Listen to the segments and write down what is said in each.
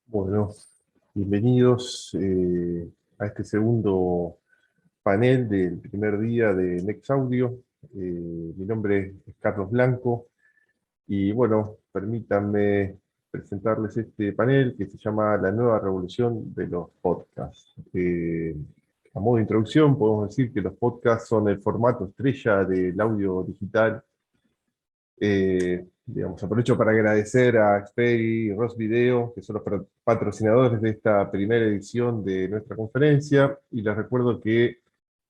Bueno, bienvenidos a este segundo panel del primer día de Next Audio. Mi nombre es Carlos Blanco y bueno, permítanme presentarles este panel que se llama La nueva revolución de los podcasts. A modo de introducción, podemos decir que los podcasts son el formato estrella del audio digital. Aprovecho para agradecer a Xperi y Ross Video, que son los patrocinadores de esta primera edición de nuestra conferencia, y les recuerdo que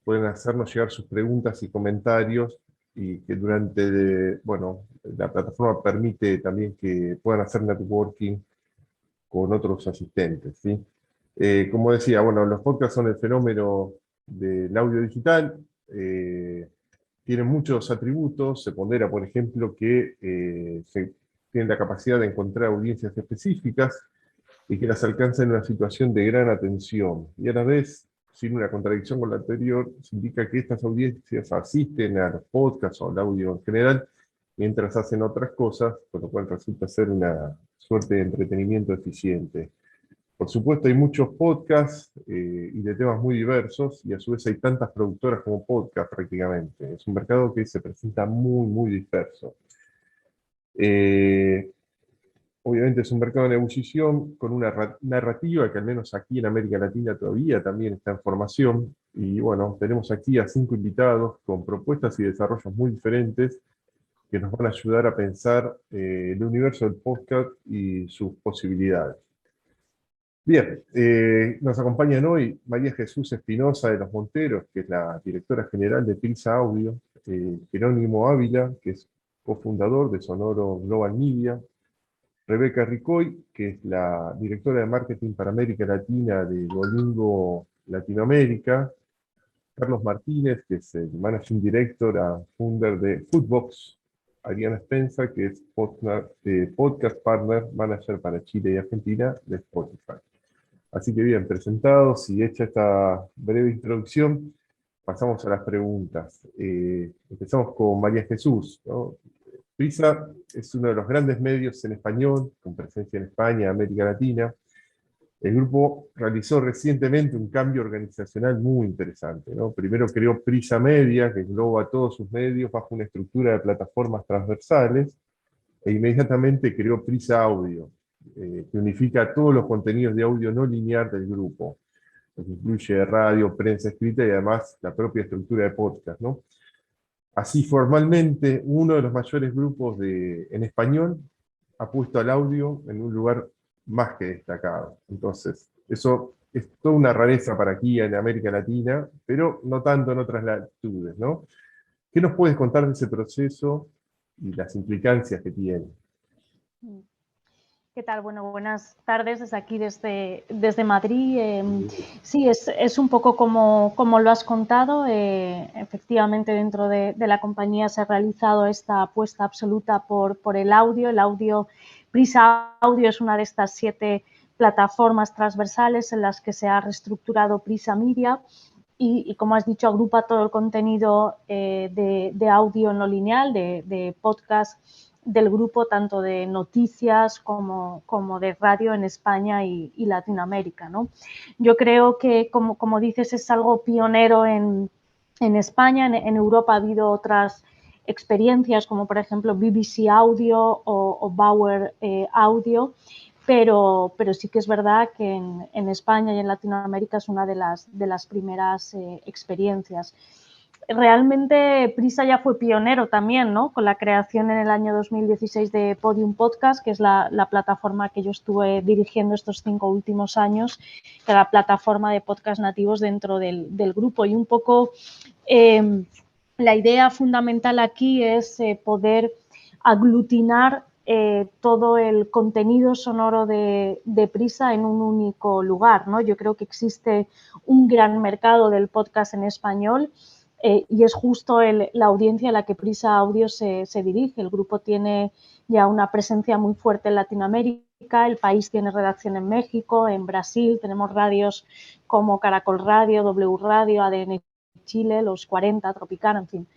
pueden hacernos llegar sus preguntas y comentarios, y que la plataforma permite también que puedan hacer networking con otros asistentes, ¿sí? Como decía, bueno, los podcasts son el fenómeno del audio digital. Tienen muchos atributos. Se pondera, por ejemplo, que tienen la capacidad de encontrar audiencias específicas y que las alcanza en una situación de gran atención. Y a la vez, sin una contradicción con la anterior, se indica que estas audiencias asisten a los podcasts o al audio en general, mientras hacen otras cosas, con lo cual resulta ser una suerte de entretenimiento eficiente. Por supuesto, hay muchos podcasts y de temas muy diversos, y a su vez hay tantas productoras como podcasts prácticamente. Es un mercado que se presenta muy, muy disperso. Eh, Obviamente es un mercado en ebullición con una narrativa que al menos aquí en América Latina todavía también está en formación. Y bueno, tenemos aquí a 5 invitados con propuestas y desarrollos muy diferentes que nos van a ayudar a pensar el universo del podcast y sus posibilidades. Bien, nos acompañan hoy María Jesús Espinosa de los Monteros, que es la directora general de Prisa Audio, Jerónimo Ávila, que es cofundador de Sonoro Global Media, Rebeca Ricoy, que es la directora de marketing para América Latina de Duolingo Latinoamérica, Carlos Martínez, que es el managing director and founder de Foodbox, Ariana Spencer, que es podcast partner manager para Chile y Argentina de Spotify. Así que bien, presentados y hecha esta breve introducción, pasamos a las preguntas. Empezamos con María Jesús, ¿no? Prisa es uno de los grandes medios en español, con presencia en España, América Latina. El grupo realizó recientemente un cambio organizacional muy interesante, ¿no? Primero creó Prisa Media, que engloba todos sus medios bajo una estructura de plataformas transversales, e inmediatamente creó Prisa Audio, que unifica todos los contenidos de audio no lineal del grupo, lo que incluye radio, prensa escrita y además la propia estructura de podcast, ¿no? Así, formalmente, uno de los mayores grupos en español ha puesto al audio en un lugar más que destacado. Entonces, eso es toda una rareza para aquí en América Latina, pero no tanto en otras latitudes, ¿no? ¿Qué nos puedes contar de ese proceso y las implicancias que tiene? ¿Qué tal? Bueno, buenas tardes desde aquí, desde Madrid. Sí, es un poco como lo has contado. Efectivamente, dentro de la compañía se ha realizado esta apuesta absoluta por el audio. El audio, Prisa Audio es una de estas 7 plataformas transversales en las que se ha reestructurado Prisa Media y como has dicho, agrupa todo el contenido de audio no lineal, de podcast del grupo, tanto de noticias como de radio en España y Latinoamérica, ¿no? Yo creo que, como dices, es algo pionero en España. En Europa ha habido otras experiencias, como por ejemplo BBC Audio o Bauer Audio, pero sí que es verdad que en España y en Latinoamérica es una de las primeras experiencias. Realmente Prisa ya fue pionero también, ¿no? Con la creación en el año 2016 de Podium Podcast, que es la plataforma que yo estuve dirigiendo estos 5 últimos años, que era la plataforma de podcast nativos dentro del grupo. Y un poco la idea fundamental aquí es poder aglutinar todo el contenido sonoro de Prisa en un único lugar, ¿no? Yo creo que existe un gran mercado del podcast en español. Y es justo la audiencia a la que Prisa Audio se dirige. El grupo tiene ya una presencia muy fuerte en Latinoamérica, el país tiene redacción en México, en Brasil, tenemos radios como Caracol Radio, W Radio, ADN Chile, Los 40, Tropicana, en fin.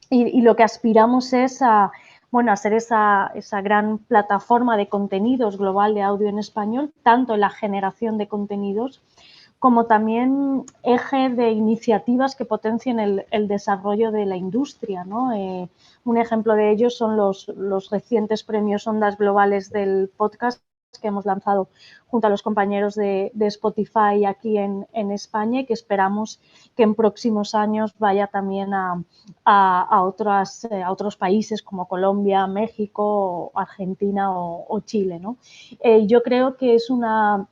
Y lo que aspiramos es a bueno, a ser esa gran plataforma de contenidos global de audio en español, tanto en la generación de contenidos como también eje de iniciativas que potencien el desarrollo de la industria, ¿no? Un ejemplo de ello son los recientes premios Ondas Globales del podcast que hemos lanzado junto a los compañeros de Spotify aquí en España y que esperamos que en próximos años vaya también a otros países como Colombia, México, Argentina o Chile, ¿no? Yo creo que es una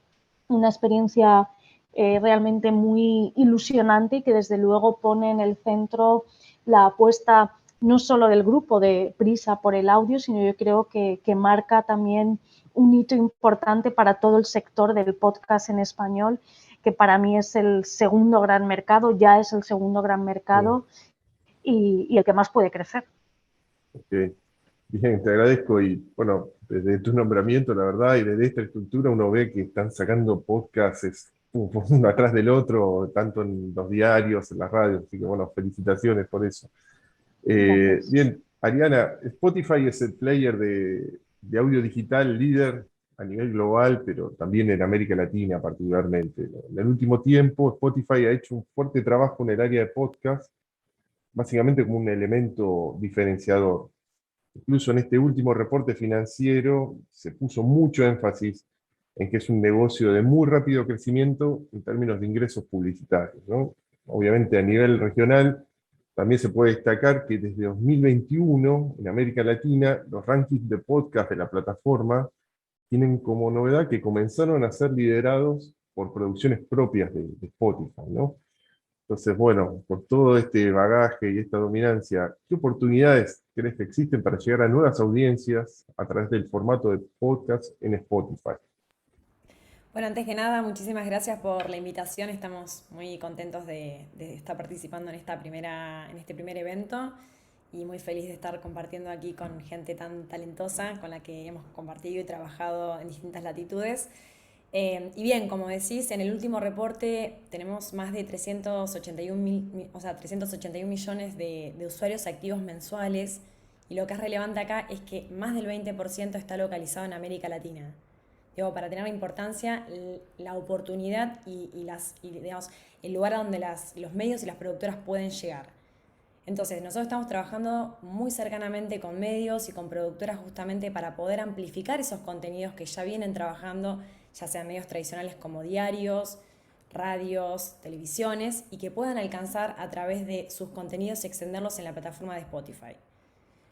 experiencia realmente muy ilusionante y que desde luego pone en el centro la apuesta no solo del grupo de Prisa por el audio, sino yo creo que marca también un hito importante para todo el sector del podcast en español, que para mí es el segundo gran mercado, ya es el segundo gran mercado y el que más puede crecer. Okay. Bien, te agradezco y bueno, desde tu nombramiento, la verdad, y desde esta estructura uno ve que están sacando podcasts uno atrás del otro, tanto en los diarios, en las radios, así que bueno, felicitaciones por eso. Gracias. Bien, Ariana, Spotify es el player de audio digital líder a nivel global, pero también en América Latina particularmente. En el último tiempo, Spotify ha hecho un fuerte trabajo en el área de podcast, básicamente como un elemento diferenciador. Incluso en este último reporte financiero se puso mucho énfasis en que es un negocio de muy rápido crecimiento en términos de ingresos publicitarios, ¿no? Obviamente a nivel regional también se puede destacar que desde 2021 en América Latina los rankings de podcast de la plataforma tienen como novedad que comenzaron a ser liderados por producciones propias de Spotify, ¿no? Entonces, bueno, por todo este bagaje y esta dominancia, ¿qué oportunidades crees que existen para llegar a nuevas audiencias a través del formato de podcast en Spotify? Bueno, antes que nada, muchísimas gracias por la invitación. Estamos muy contentos de estar participando en este primer evento y muy feliz de estar compartiendo aquí con gente tan talentosa con la que hemos compartido y trabajado en distintas latitudes. Y bien, como decís, en el último reporte tenemos más de 381 millones de usuarios activos mensuales y lo que es relevante acá es que más del 20% está localizado en América Latina. Digo, para tener la importancia, la oportunidad digamos, el lugar a donde los medios y las productoras pueden llegar. Entonces, nosotros estamos trabajando muy cercanamente con medios y con productoras justamente para poder amplificar esos contenidos que ya vienen trabajando, ya sean medios tradicionales como diarios, radios, televisiones, y que puedan alcanzar a través de sus contenidos y extenderlos en la plataforma de Spotify.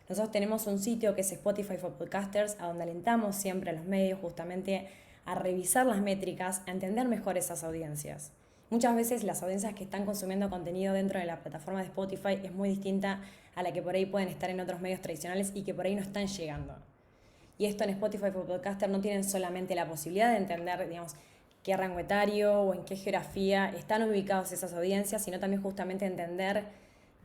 Nosotros tenemos un sitio que es Spotify for Podcasters, a donde alentamos siempre a los medios justamente a revisar las métricas, a entender mejor esas audiencias. Muchas veces las audiencias que están consumiendo contenido dentro de la plataforma de Spotify es muy distinta a la que por ahí pueden estar en otros medios tradicionales y que por ahí no están llegando. Y esto en Spotify for Podcasters no tienen solamente la posibilidad de entender, digamos, qué rango etario o en qué geografía están ubicados esas audiencias, sino también justamente entender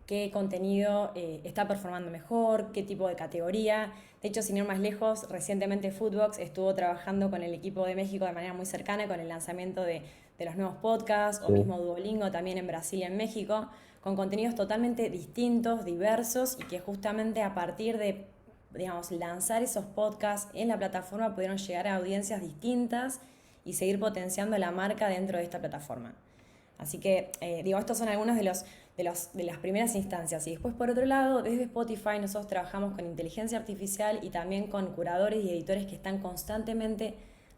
qué contenido está performando mejor, qué tipo de categoría. De hecho, sin ir más lejos, recientemente Foodbox estuvo trabajando con el equipo de México de manera muy cercana con el lanzamiento de los nuevos podcasts, o mismo Duolingo también en Brasil y en México, con contenidos totalmente distintos, diversos, y que justamente a partir de, digamos, lanzar esos podcasts en la plataforma pudieron llegar a audiencias distintas y seguir potenciando la marca dentro de esta plataforma. Así que, estos son algunos de las primeras instancias. Y después, por otro lado, desde Spotify nosotros trabajamos con inteligencia artificial y también con curadores y editores que están constantemente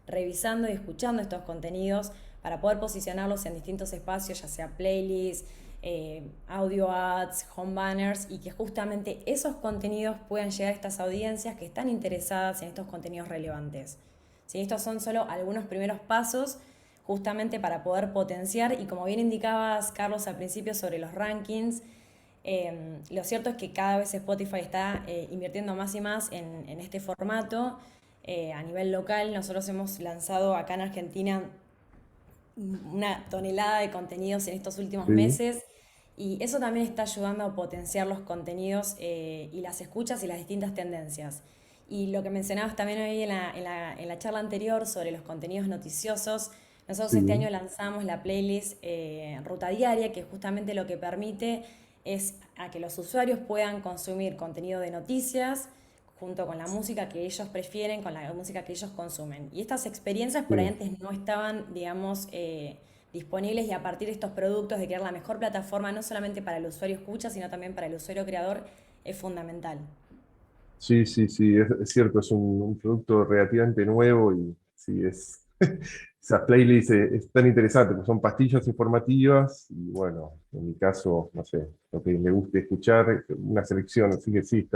revisando y escuchando estos contenidos para poder posicionarlos en distintos espacios, ya sea playlists, audio ads, home banners, y que justamente esos contenidos puedan llegar a estas audiencias que están interesadas en estos contenidos relevantes. ¿Sí? Estos son solo algunos primeros pasos justamente para poder potenciar, y como bien indicabas, Carlos, al principio sobre los rankings, lo cierto es que cada vez Spotify está invirtiendo más y más en este formato. A nivel local, nosotros hemos lanzado acá en Argentina una tonelada de contenidos en estos últimos Sí, meses, y eso también está ayudando a potenciar los contenidos y las escuchas y las distintas tendencias. Y lo que mencionabas también hoy en la charla anterior sobre los contenidos noticiosos, nosotros este sí, año lanzamos la playlist Ruta Diaria, que justamente lo que permite es a que los usuarios puedan consumir contenido de noticias, junto con la música que ellos prefieren, con la música que ellos consumen. Y estas experiencias por ahí Sí. antes no estaban, digamos, disponibles, y a partir de estos productos, de crear la mejor plataforma, no solamente para el usuario escucha, sino también para el usuario creador, es fundamental. Sí, sí, sí, es cierto, es un producto relativamente nuevo y sí, esa playlist es tan interesante, porque son pastillas informativas y bueno, en mi caso, no sé, lo que me guste escuchar, una selección, así que sí,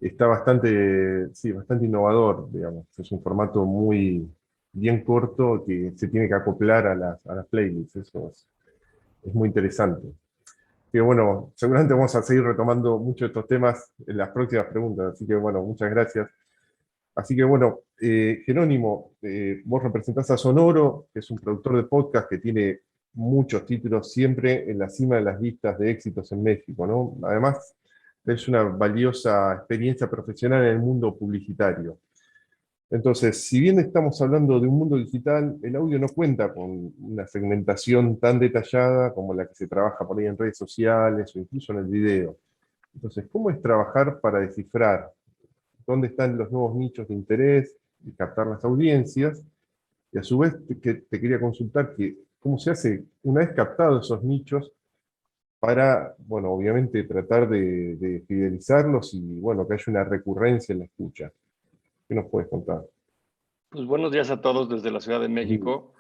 está bastante, sí, bastante innovador, digamos, es un formato muy bien corto que se tiene que acoplar a las playlists, eso es muy interesante. Que bueno, seguramente vamos a seguir retomando muchos de estos temas en las próximas preguntas, así que bueno, muchas gracias. Así que bueno, Jerónimo, vos representás a Sonoro, que es un productor de podcast que tiene muchos títulos siempre en la cima de las listas de éxitos en México, ¿no? Además, es una valiosa experiencia profesional en el mundo publicitario. Entonces, si bien estamos hablando de un mundo digital, el audio no cuenta con una segmentación tan detallada como la que se trabaja por ahí en redes sociales o incluso en el video. Entonces, ¿cómo es trabajar para descifrar dónde están los nuevos nichos de interés y captar las audiencias? Y a su vez, te quería consultar que, cómo se hace una vez captados esos nichos para, bueno, obviamente tratar de fidelizarlos y, bueno, que haya una recurrencia en la escucha. ¿Qué nos puedes contar? Pues buenos días a todos desde la Ciudad de México.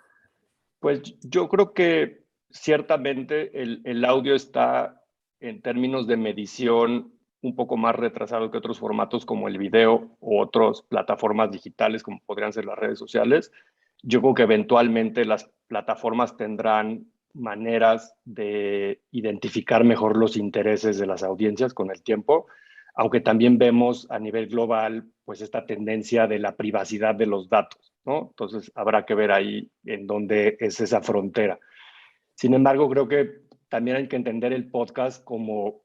Pues yo creo que ciertamente el audio está en términos de medición un poco más retrasado que otros formatos como el video o otras plataformas digitales como podrían ser las redes sociales. Yo creo que eventualmente las plataformas tendrán maneras de identificar mejor los intereses de las audiencias con el tiempo, aunque también vemos a nivel global pues esta tendencia de la privacidad de los datos, ¿no? Entonces habrá que ver ahí en dónde es esa frontera. Sin embargo, creo que también hay que entender el podcast como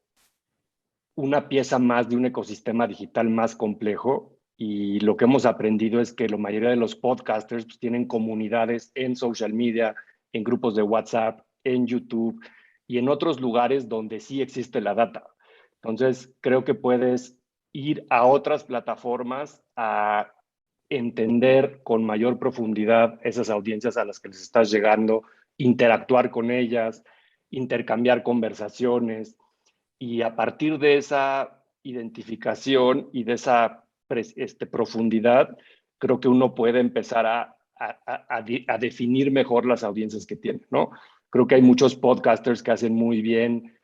una pieza más de un ecosistema digital más complejo, y lo que hemos aprendido es que la mayoría de los podcasters pues, tienen comunidades en social media, en grupos de WhatsApp, en YouTube y en otros lugares donde sí existe la data. Entonces, creo que puedes ir a otras plataformas a entender con mayor profundidad esas audiencias a las que les estás llegando, interactuar con ellas, intercambiar conversaciones, y a partir de esa identificación y de esa profundidad, creo que uno puede empezar a definir mejor las audiencias que tiene, ¿no? Creo que hay muchos podcasters que hacen muy bien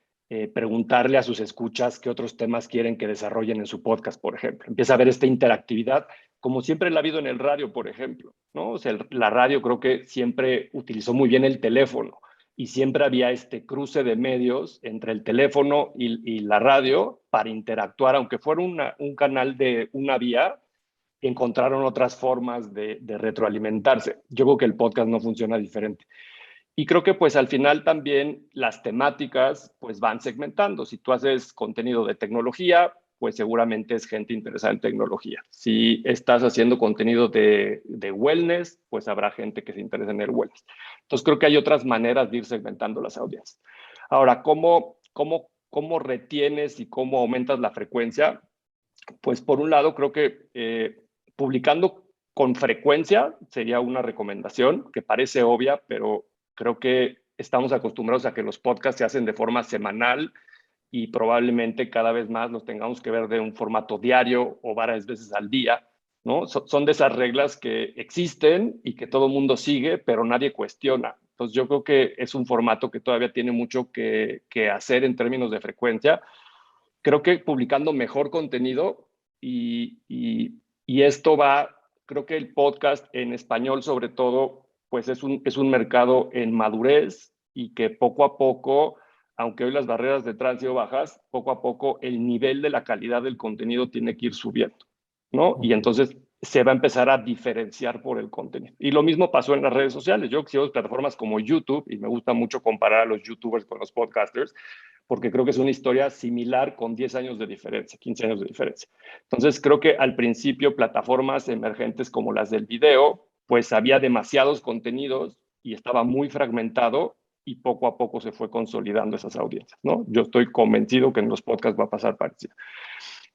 preguntarle a sus escuchas qué otros temas quieren que desarrollen en su podcast, por ejemplo. Empieza a haber esta interactividad, como siempre la ha habido en el radio, por ejemplo, ¿no? O sea, la radio creo que siempre utilizó muy bien el teléfono, y siempre había este cruce de medios entre el teléfono y la radio para interactuar, aunque fuera un canal de una vía, encontraron otras formas de retroalimentarse. Yo creo que el podcast no funciona diferente. Y creo que pues al final también las temáticas pues van segmentando. Si tú haces contenido de tecnología, pues seguramente es gente interesada en tecnología. Si estás haciendo contenido de wellness, pues habrá gente que se interesa en el wellness. Entonces creo que hay otras maneras de ir segmentando las audiencias. Ahora, ¿cómo retienes y cómo aumentas la frecuencia? Pues por un lado creo que publicando con frecuencia sería una recomendación que parece obvia, pero creo que estamos acostumbrados a que los podcasts se hacen de forma semanal, y probablemente cada vez más los tengamos que ver de un formato diario o varias veces al día, ¿no? Son de esas reglas que existen y que todo el mundo sigue, pero nadie cuestiona. Entonces yo creo que es un formato que todavía tiene mucho que hacer en términos de frecuencia. Creo que publicando mejor contenido y esto va, creo que el podcast en español sobre todo, pues es un mercado en madurez, y que poco a poco, aunque hoy las barreras de trans sido bajas, poco a poco el nivel de la calidad del contenido tiene que ir subiendo, ¿no? Y entonces se va a empezar a diferenciar por el contenido. Y lo mismo pasó en las redes sociales. Yo sigo plataformas como YouTube, y me gusta mucho comparar a los YouTubers con los podcasters, porque creo que es una historia similar con 10 años de diferencia, 15 años de diferencia. Entonces, creo que al principio plataformas emergentes como las del video, pues había demasiados contenidos y estaba muy fragmentado, y poco a poco se fue consolidando esas audiencias, ¿no? Yo estoy convencido que en los podcasts va a pasar parecido.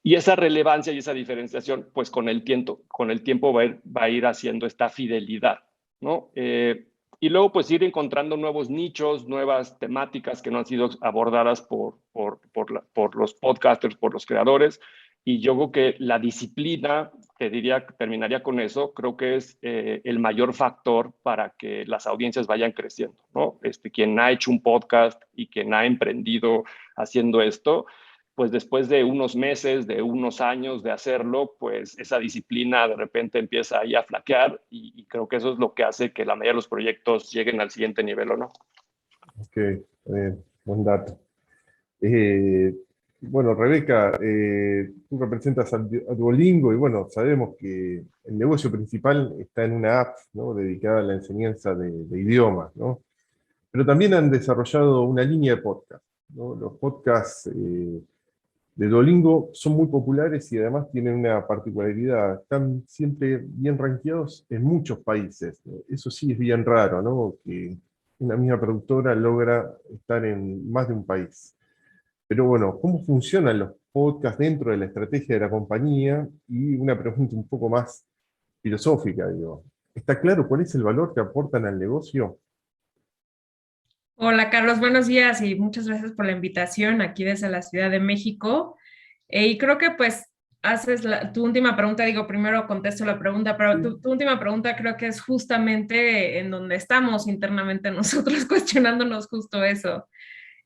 Y esa relevancia y esa diferenciación, pues con el tiempo va a ir haciendo esta fidelidad, ¿no? Y luego pues ir encontrando nuevos nichos, nuevas temáticas que no han sido abordadas por los podcasters, por los creadores. Y yo creo que la disciplina, te diría, terminaría con eso, creo que es el mayor factor para que las audiencias vayan creciendo, ¿no? Quien ha hecho un podcast y quien ha emprendido haciendo esto, pues después de unos meses, de unos años de hacerlo, pues esa disciplina de repente empieza ahí a flaquear y creo que eso es lo que hace que la mayoría de los proyectos lleguen al siguiente nivel, ¿o no? Ok, buen dato. Bueno, Rebeca, tú representas a Duolingo y bueno, sabemos que el negocio principal está en una app, ¿no?, dedicada a la enseñanza de idiomas, ¿no? Pero también han desarrollado una línea de podcast, ¿no? Los podcasts de Duolingo son muy populares y además tienen una particularidad, están siempre bien rankeados en muchos países, ¿no? Eso sí es bien raro, ¿no?, que una misma productora logra estar en más de un país. Pero bueno, ¿cómo funcionan los podcasts dentro de la estrategia de la compañía? Y una pregunta un poco más filosófica, digo, ¿está claro cuál es el valor que aportan al negocio? Hola Carlos, buenos días y muchas gracias por la invitación aquí desde la Ciudad de México. Y creo que pues haces tu última pregunta, digo, primero contesto la pregunta, pero tu última pregunta creo que es justamente en donde estamos internamente nosotros cuestionándonos justo eso.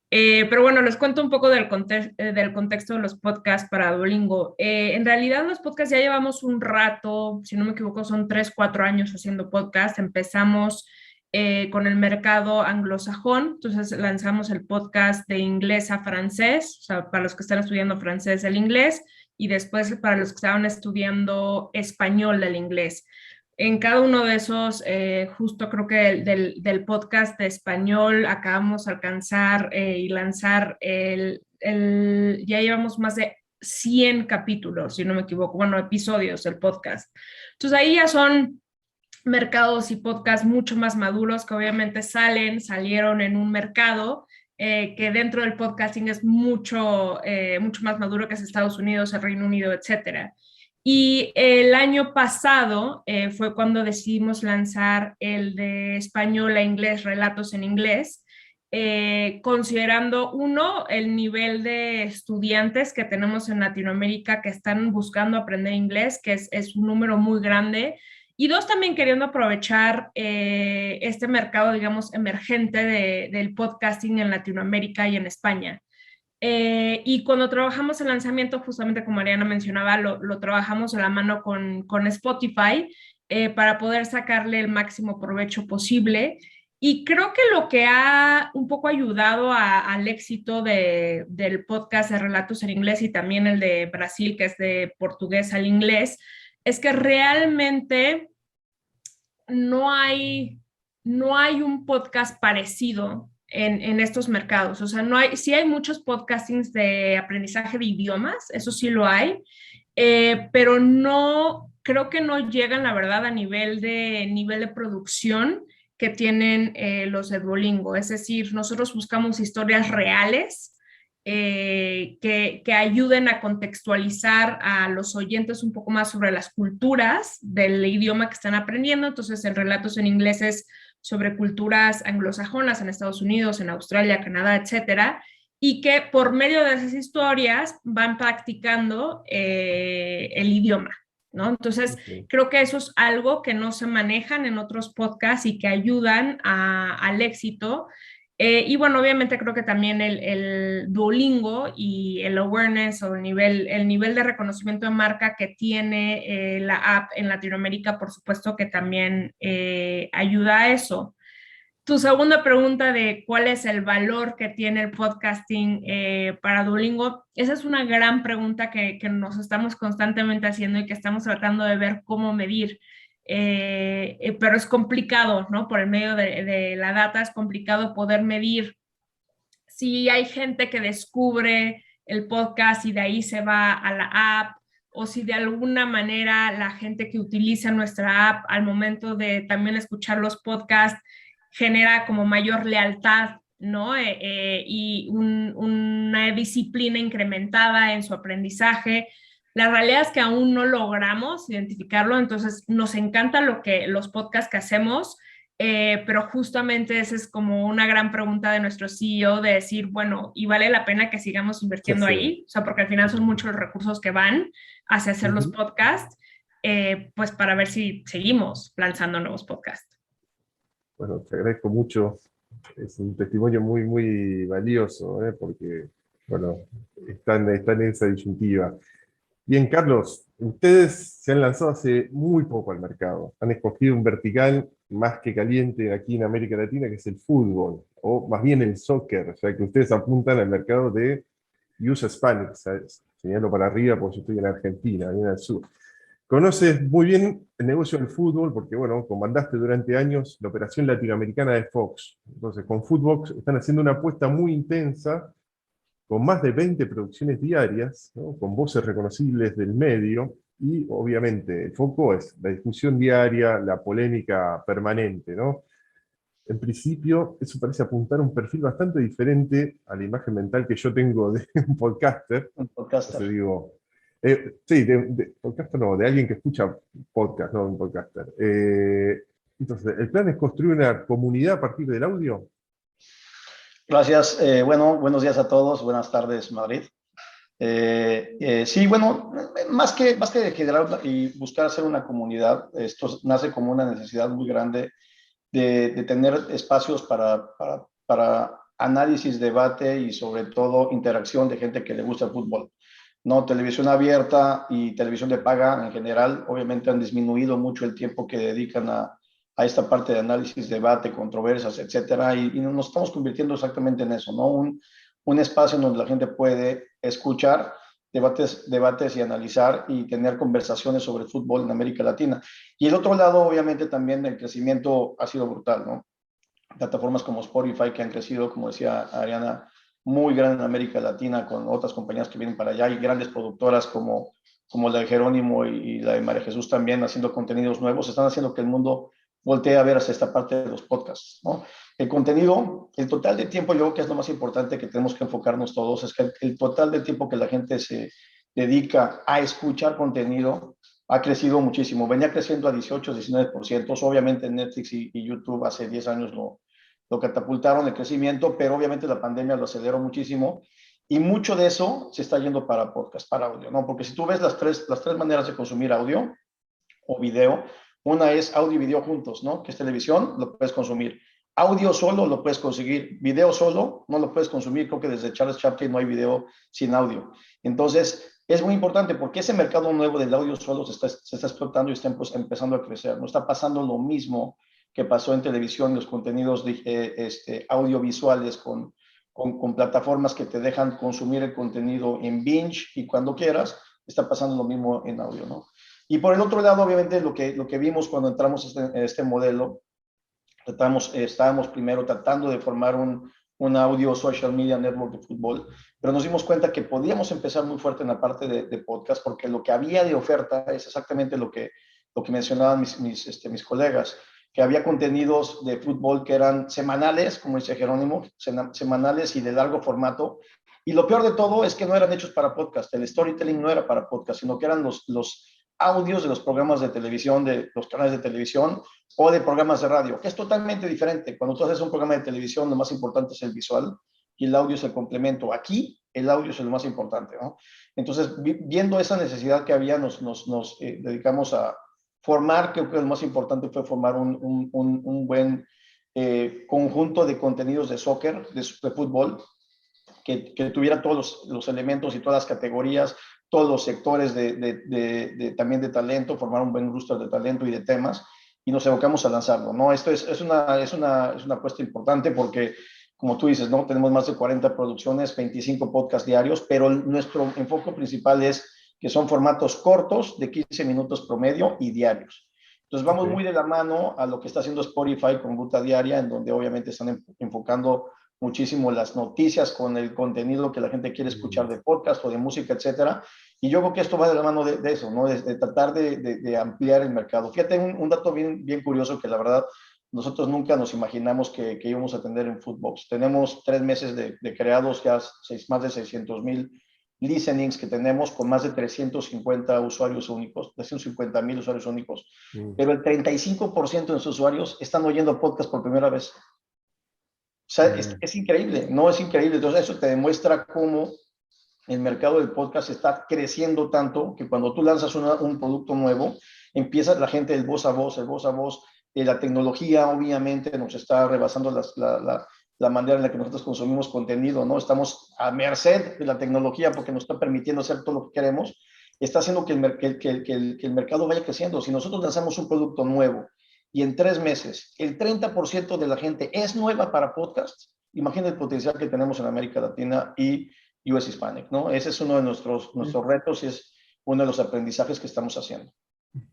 Pero bueno, les cuento un poco del contexto de los podcasts para Duolingo. En realidad los podcasts ya llevamos un rato, si no me equivoco, son 3, 4 años haciendo podcast. Empezamos con el mercado anglosajón, entonces lanzamos el podcast de inglés a francés, o sea, para los que están estudiando francés el inglés, y después para los que estaban estudiando español del inglés. En cada uno de esos, justo creo que del podcast de español acabamos de alcanzar y lanzar ya llevamos más de 100 capítulos, si no me equivoco, bueno, episodios del podcast. Entonces ahí ya son mercados y podcasts mucho más maduros que obviamente salieron en un mercado que dentro del podcasting es mucho más maduro, que es Estados Unidos, el Reino Unido, etcétera. Y el año pasado fue cuando decidimos lanzar el de español a inglés, relatos en inglés, considerando, uno, el nivel de estudiantes que tenemos en Latinoamérica que están buscando aprender inglés, que es un número muy grande, y dos, también queriendo aprovechar este mercado, digamos, emergente del podcasting en Latinoamérica y en España. Y cuando trabajamos el lanzamiento, justamente como Mariana mencionaba, lo trabajamos de la mano con Spotify para poder sacarle el máximo provecho posible. Y creo que lo que ha un poco ayudado al éxito del podcast de Relatos en Inglés y también el de Brasil, que es de portugués al inglés, es que realmente no hay un podcast parecido en estos mercados. O sea, sí hay muchos podcastings de aprendizaje de idiomas, eso sí lo hay, pero creo que no llegan, la verdad, a nivel de producción que tienen los de Duolingo. Es decir, nosotros buscamos historias reales que ayuden a contextualizar a los oyentes un poco más sobre las culturas del idioma que están aprendiendo. Entonces, el Relatos en Inglés es sobre culturas anglosajonas en Estados Unidos, en Australia, Canadá, etcétera, y que por medio de esas historias van practicando el idioma, ¿no? Entonces, creo que eso es algo que no se manejan en otros podcasts y que ayudan al éxito. Y bueno, obviamente creo que también el Duolingo y el awareness o el nivel de reconocimiento de marca que tiene la app en Latinoamérica, por supuesto que también ayuda a eso. Tu segunda pregunta de cuál es el valor que tiene el podcasting para Duolingo, esa es una gran pregunta que nos estamos constantemente haciendo y que estamos tratando de ver cómo medir. Pero es complicado, ¿no? Por el medio de la data es complicado poder medir si hay gente que descubre el podcast y de ahí se va a la app, o si de alguna manera la gente que utiliza nuestra app al momento de también escuchar los podcasts genera como mayor lealtad, ¿no? Y una disciplina incrementada en su aprendizaje. La realidad es que aún no logramos identificarlo, entonces nos encanta los podcasts que hacemos, pero justamente esa es como una gran pregunta de nuestro CEO de decir, bueno, ¿y vale la pena que sigamos invirtiendo ahí? O sea, porque al final son muchos los recursos que van hacia hacer los podcasts, pues para ver si seguimos lanzando nuevos podcasts. Bueno, te agradezco mucho. Es un testimonio muy, muy valioso, porque, bueno, están en esa disyuntiva. Bien, Carlos, ustedes se han lanzado hace muy poco al mercado. Han escogido un vertical más que caliente aquí en América Latina, que es el fútbol, o más bien el soccer. O sea, que ustedes apuntan al mercado de US Hispanic. ¿Sabes? Señalo para arriba porque yo estoy en Argentina, bien al sur. Conoces muy bien el negocio del fútbol porque, bueno, comandaste durante años la operación latinoamericana de Fox. Entonces, con Footbox están haciendo una apuesta muy intensa, con más de 20 producciones diarias, ¿no? Con voces reconocibles del medio, y obviamente el foco es la discusión diaria, la polémica permanente, ¿no? En principio, eso parece apuntar a un perfil bastante diferente a la imagen mental que yo tengo de un podcaster. Un podcaster. Entonces digo, sí, de podcaster no, de alguien que escucha podcast, no un podcaster. Entonces, ¿el plan es construir una comunidad a partir del audio? Gracias. Bueno, buenos días a todos. Buenas tardes, Madrid. Sí, bueno, más que generar y buscar hacer una comunidad, esto nace como una necesidad muy grande de tener espacios para análisis, debate y sobre todo interacción de gente que le gusta el fútbol. No, televisión abierta y televisión de paga en general, obviamente han disminuido mucho el tiempo que dedican a esta parte de análisis, debate, controversias, etcétera, y nos estamos convirtiendo exactamente en eso, ¿no? Un espacio donde la gente puede escuchar debates y analizar y tener conversaciones sobre el fútbol en América Latina. Y el otro lado, obviamente, también el crecimiento ha sido brutal, ¿no? Plataformas como Spotify que han crecido, como decía Ariana, muy grande en América Latina, con otras compañías que vienen para allá y grandes productoras como la de Jerónimo y la de María Jesús también haciendo contenidos nuevos, están haciendo que el mundo voltee a ver hacia esta parte de los podcasts, ¿no? El contenido, el total de tiempo, yo creo que es lo más importante que tenemos que enfocarnos todos, es que el total de tiempo que la gente se dedica a escuchar contenido ha crecido muchísimo. Venía creciendo a 18, 19%. Obviamente Netflix y YouTube hace 10 años lo catapultaron el crecimiento, pero obviamente la pandemia lo aceleró muchísimo y mucho de eso se está yendo para podcast, para audio, ¿no? Porque si tú ves las tres maneras de consumir audio o video, una es audio y video juntos, ¿no? Que es televisión, lo puedes consumir. Audio solo lo puedes conseguir, video solo no lo puedes consumir. Creo que desde Charles Chaplin no hay video sin audio. Entonces, es muy importante porque ese mercado nuevo del audio solo se está explotando y está empezando a crecer. No está pasando lo mismo que pasó en televisión, los contenidos audiovisuales con plataformas que te dejan consumir el contenido en binge y cuando quieras. Está pasando lo mismo en audio, ¿no? Y por el otro lado, obviamente, lo que vimos cuando entramos en este modelo, estábamos primero tratando de formar un audio social media network de fútbol, pero nos dimos cuenta que podíamos empezar muy fuerte en la parte de podcast, porque lo que había de oferta es exactamente lo que mencionaban mis colegas, que había contenidos de fútbol que eran semanales, como dice Jerónimo, semanales y de largo formato. Y lo peor de todo es que no eran hechos para podcast. El storytelling no era para podcast, sino que eran los audios de los programas de televisión, de los canales de televisión o de programas de radio, que es totalmente diferente. Cuando tú haces un programa de televisión, lo más importante es el visual y el audio es el complemento. Aquí, el audio es lo más importante, ¿no? Entonces, viendo esa necesidad que había, nos dedicamos a formar, creo que lo más importante fue formar un buen conjunto de contenidos de soccer, de fútbol, que tuviera todos los elementos y todas las categorías, todos los sectores también de talento, formar un buen roster de talento y de temas, y nos evocamos a lanzarlo, ¿no? Esto es una apuesta importante porque, como tú dices, ¿no? Tenemos más de 40 producciones, 25 podcasts diarios, pero nuestro enfoque principal es que son formatos cortos, de 15 minutos promedio y diarios. Entonces vamos muy de la mano a lo que está haciendo Spotify con Ruta Diaria, en donde obviamente están enfocando muchísimo las noticias con el contenido que la gente quiere escuchar de podcast o de música, etcétera. Y yo creo que esto va de la mano de eso, ¿no? De tratar de ampliar el mercado. Fíjate, un dato bien curioso que la verdad nosotros nunca nos imaginamos que íbamos a tener en Footbox. Tenemos 3 meses de creados, ya más de 600,000 listenings que tenemos con más de 350 usuarios únicos, 350,000 usuarios únicos, pero el 35% de nuestros usuarios están oyendo podcast por primera vez. O sea, es increíble, no es increíble. Entonces, eso te demuestra cómo el mercado del podcast está creciendo tanto que cuando tú lanzas un producto nuevo, empieza la gente el voz a voz, la tecnología obviamente nos está rebasando la manera en la que nosotros consumimos contenido, ¿no? Estamos a merced de la tecnología porque nos está permitiendo hacer todo lo que queremos, está haciendo que el mercado vaya creciendo. Si nosotros lanzamos un producto nuevo y en 3 meses el 30% de la gente es nueva para podcast, imagina el potencial que tenemos en América Latina y US Hispanic, ¿no? Ese es uno de nuestros retos y es uno de los aprendizajes que estamos haciendo.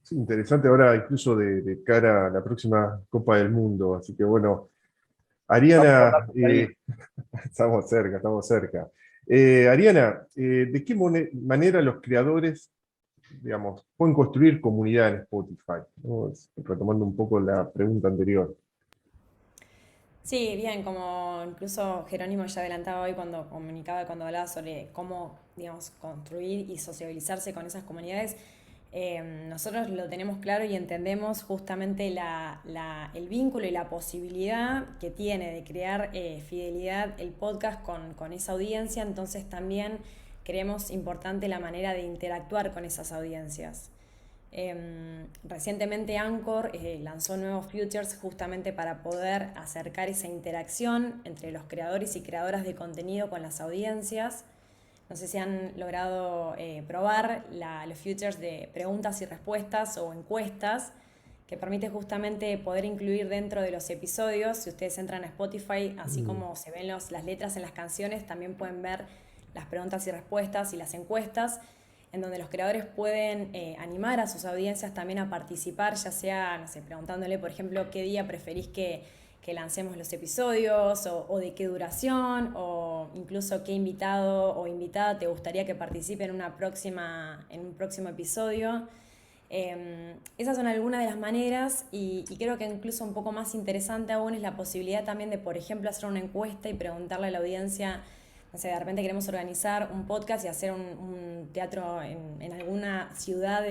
Sí, interesante ahora incluso de cara a la próxima Copa del Mundo, así que bueno, Ariana, estamos cerca, estamos cerca. Ariana, ¿de qué manera los creadores, digamos, pueden construir comunidad en Spotify? ¿No? Retomando un poco la pregunta anterior. Sí, bien, como incluso Jerónimo ya adelantaba hoy cuando comunicaba, cuando hablaba sobre cómo, digamos, construir y sociabilizarse con esas comunidades, nosotros lo tenemos claro y entendemos justamente el vínculo y la posibilidad que tiene de crear fidelidad el podcast con esa audiencia, entonces también creemos importante la manera de interactuar con esas audiencias. Recientemente Anchor lanzó nuevos features justamente para poder acercar esa interacción entre los creadores y creadoras de contenido con las audiencias. No sé si han logrado probar los features de preguntas y respuestas o encuestas, que permite justamente poder incluir dentro de los episodios. Si ustedes entran a Spotify, así como se ven las letras en las canciones, también pueden ver las preguntas y respuestas y las encuestas, en donde los creadores pueden animar a sus audiencias también a participar, ya sea, no sé, preguntándole, por ejemplo, qué día preferís que lancemos los episodios, o de qué duración, o incluso qué invitado o invitada te gustaría que participe en un próximo episodio. Esas son algunas de las maneras y creo que incluso un poco más interesante aún es la posibilidad también de, por ejemplo, hacer una encuesta y preguntarle a la audiencia, no sé, de repente queremos organizar un podcast y hacer un teatro en alguna ciudad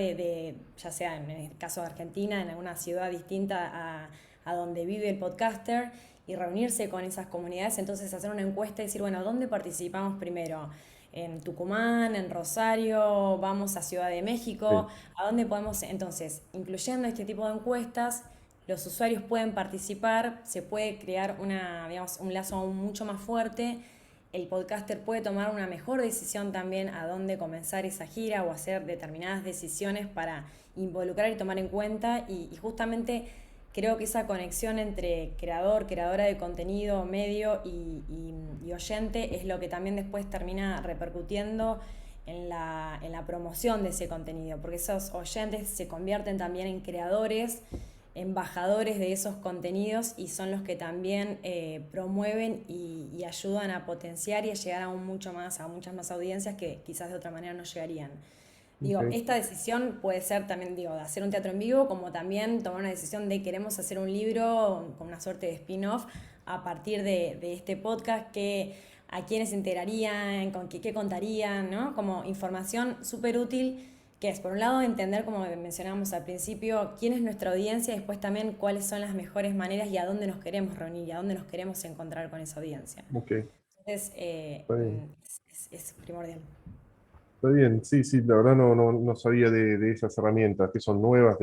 ya sea en el caso de Argentina, en alguna ciudad distinta a donde vive el podcaster, y reunirse con esas comunidades, entonces hacer una encuesta y decir, bueno, ¿dónde participamos primero? En Tucumán, en Rosario, vamos a Ciudad de México, Sí. ¿a dónde podemos? Entonces, incluyendo este tipo de encuestas, los usuarios pueden participar, se puede crear un lazo aún mucho más fuerte. El podcaster puede tomar una mejor decisión también a dónde comenzar esa gira o hacer determinadas decisiones para involucrar y tomar en cuenta, y justamente creo que esa conexión entre creador, creadora de contenido, medio y oyente es lo que también después termina repercutiendo en la promoción de ese contenido, porque esos oyentes se convierten también en creadores, embajadores de esos contenidos, y son los que también promueven y ayudan a potenciar y a llegar a muchas más audiencias que quizás de otra manera no llegarían. Digo, Okay. esta decisión puede ser también, de hacer un teatro en vivo, como también tomar una decisión de queremos hacer un libro con una suerte de spin-off a partir de este podcast, a quiénes integrarían, con qué contarían, ¿no? Como información súper útil, que es, por un lado, entender, como mencionábamos al principio, quién es nuestra audiencia, y después también cuáles son las mejores maneras y a dónde nos queremos reunir y a dónde nos queremos encontrar con esa audiencia. Okay. Entonces, Está bien. es primordial. Está bien, sí, sí, la verdad no sabía de esas herramientas, que son nuevas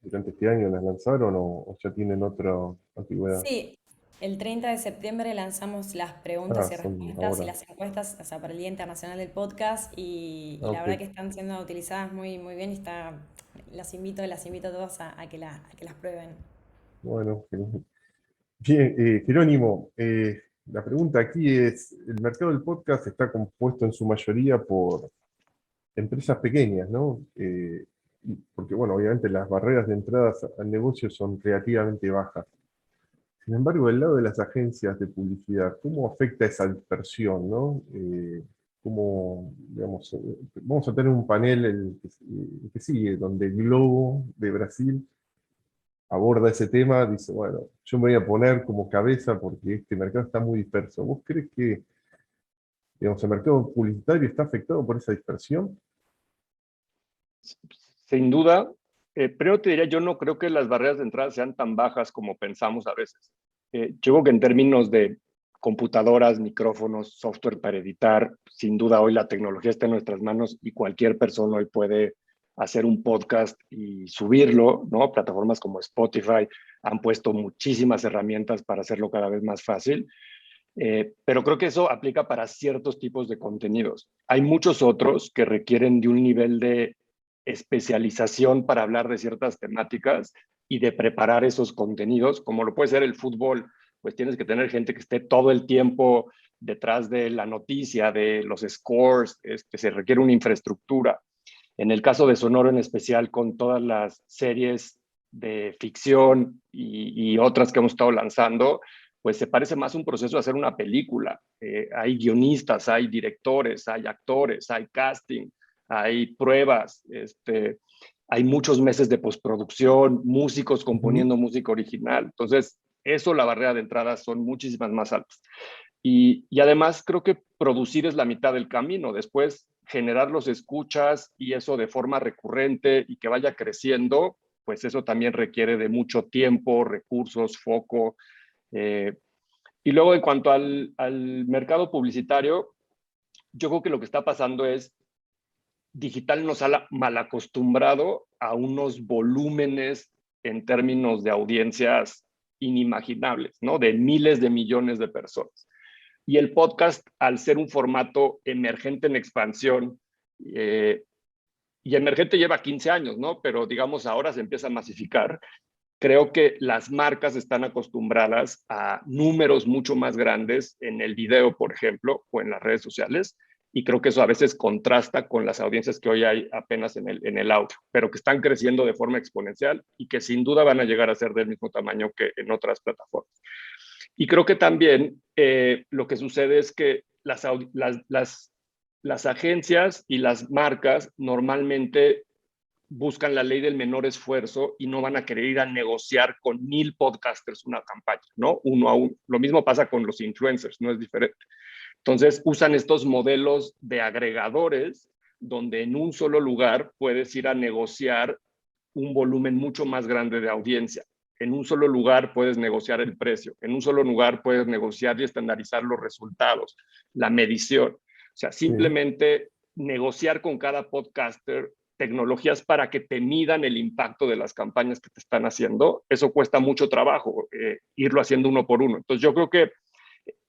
durante este año, ¿las lanzaron o ya tienen otra antigüedad? Sí, el 30 de septiembre lanzamos las preguntas y Son respuestas y ahora. las encuestas, o sea, para el Día Internacional del Podcast, y la Ok, verdad que están siendo utilizadas muy, muy bien, y las invito a todos a que las prueben. bueno, bien, Jerónimo, la pregunta aquí es, el mercado del podcast está compuesto en su mayoría por empresas pequeñas, ¿no? Porque, bueno, obviamente las barreras de entrada al negocio son relativamente bajas. Sin embargo, del lado de las agencias de publicidad, ¿cómo afecta esa dispersión, no? Digamos, vamos a tener un panel el que sigue, donde el Globo de Brasil aborda ese tema, dice, bueno, yo me voy a poner como cabeza porque este mercado está muy disperso. ¿Vos crees que Digamos, ¿el mercado publicitario está afectado por esa dispersión? Sin duda, pero te diría, yo no creo que las barreras de entrada sean tan bajas como pensamos a veces. Yo creo que en términos de computadoras, micrófonos, software para editar, sin duda hoy la tecnología está en nuestras manos y cualquier persona hoy puede hacer un podcast y subirlo, ¿no? Plataformas como Spotify han puesto muchísimas herramientas para hacerlo cada vez más fácil. Pero creo que eso aplica para ciertos tipos de contenidos. Hay muchos otros que requieren de un nivel de especialización para hablar de ciertas temáticas y de preparar esos contenidos, como lo puede ser el fútbol, pues tienes que tener gente que esté todo el tiempo detrás de la noticia, de los scores, se requiere una infraestructura. En el caso de Sonoro en especial, con todas las series de ficción y otras que hemos estado lanzando, pues se parece más a un proceso de hacer una película. Hay guionistas, hay directores, hay actores, hay casting, hay pruebas, hay muchos meses de postproducción, músicos componiendo música original. Entonces, eso, la barrera de entrada son muchísimas más altas. Y además creo que producir es la mitad del camino. Después, generar los escuchas y eso de forma recurrente y que vaya creciendo, pues eso también requiere de mucho tiempo, recursos, foco. Y luego en cuanto al mercado publicitario, yo creo que lo que está pasando es digital nos ha mal acostumbrado a unos volúmenes en términos de audiencias inimaginables, ¿no? De miles de millones de personas. Y el podcast, al ser un formato emergente en expansión, y emergente lleva 15 años, ¿no? Pero digamos ahora se empieza a masificar. Creo que las marcas están acostumbradas a números mucho más grandes en el video, por ejemplo, o en las redes sociales, y creo que eso a veces contrasta con las audiencias que hoy hay apenas en el audio, pero que están creciendo de forma exponencial y que sin duda van a llegar a ser del mismo tamaño que en otras plataformas. Y creo que también lo que sucede es que las agencias y las marcas normalmente buscan la ley del menor esfuerzo y no van a querer ir a negociar con 1000 podcasters una campaña, ¿no? Uno a uno. Lo mismo pasa con los influencers, no es diferente. Entonces usan estos modelos de agregadores donde en un solo lugar puedes ir a negociar un volumen mucho más grande de audiencia. En un solo lugar puedes negociar el precio. En un solo lugar puedes negociar y estandarizar los resultados, la medición. O sea, simplemente negociar con cada podcaster tecnologías para que te midan el impacto de las campañas que te están haciendo, eso cuesta mucho trabajo, irlo haciendo uno por uno. Entonces yo creo que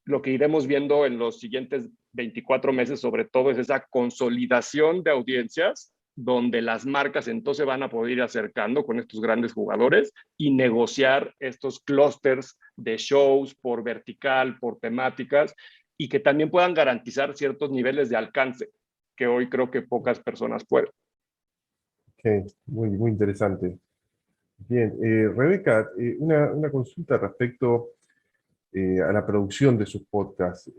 lo que iremos viendo en los siguientes 24 meses sobre todo es esa consolidación de audiencias donde las marcas entonces van a poder ir acercando con estos grandes jugadores y negociar estos clústeres de shows por vertical, por temáticas, y que también puedan garantizar ciertos niveles de alcance que hoy creo que pocas personas pueden. Ok, muy interesante. Bien, Rebeca, una consulta respecto a la producción de sus podcasts.